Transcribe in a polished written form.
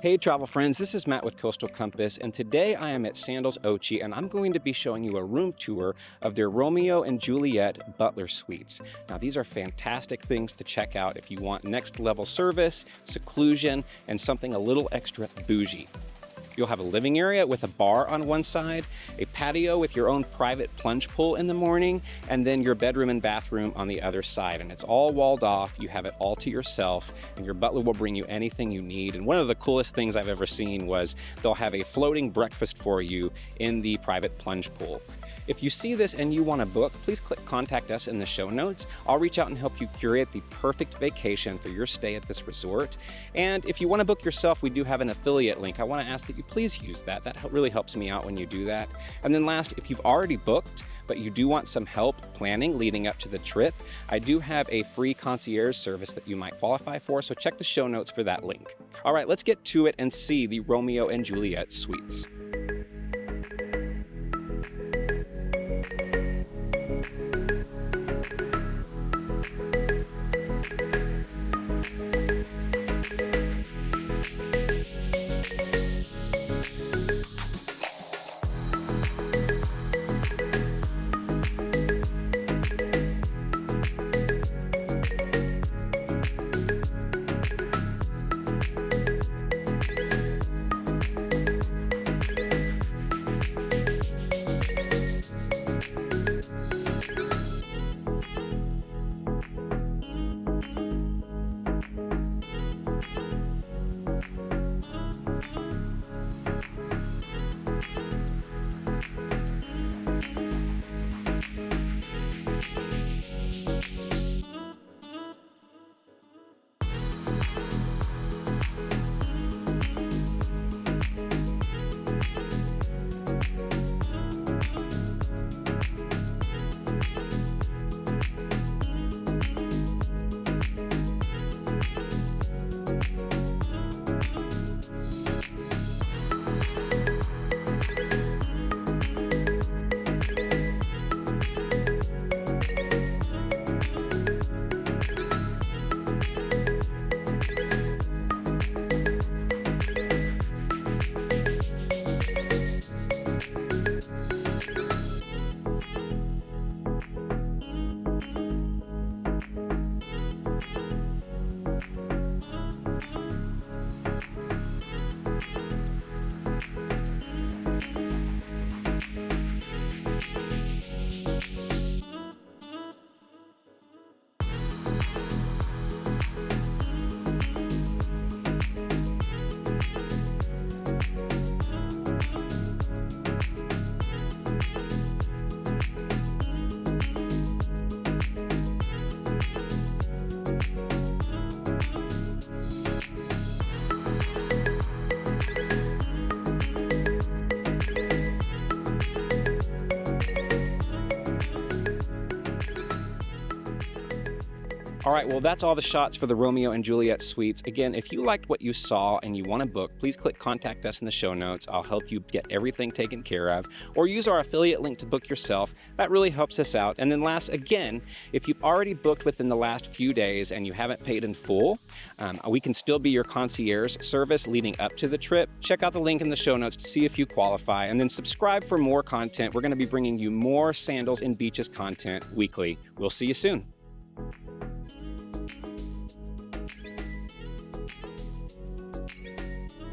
Hey travel friends, this is Matt with Coastal Compass, and today I am at Sandals Ochi and I'm going to be showing you a room tour of their Romeo and Juliet Butler Suites. Now these are fantastic things to check out if you want next level service, seclusion, and something a little extra bougie. You'll have a living area with a bar on one side, a patio with your own private plunge pool in the morning, and then your bedroom and bathroom on the other side. And it's all walled off, you have it all to yourself, and your butler will bring you anything you need. And one of the coolest things I've ever seen was they'll have a floating breakfast for you in the private plunge pool. If you see this and you want to book, please click Contact Us in the show notes. I'll reach out and help you curate the perfect vacation for your stay at this resort. And if you want to book yourself, we do have an affiliate link. I want to ask that you please use that. That really helps me out when you do that. And then last, if you've already booked, but you do want some help planning leading up to the trip, I do have a free concierge service that you might qualify for, so check the show notes for that link. All right, let's get to it and see the Romeo and Juliet Suites. All right, well, that's all the shots for the Romeo and Juliet Suites. Again, if you liked what you saw and you want to book, please click Contact Us in the show notes. I'll help you get everything taken care of. Or use our affiliate link to book yourself. That really helps us out. And then last, again, if you've already booked within the last few days and you haven't paid in full, we can still be your concierge service leading up to the trip. Check out the link in the show notes to see if you qualify. And then subscribe for more content. We're going to be bringing you more Sandals and Beaches content weekly. We'll see you soon.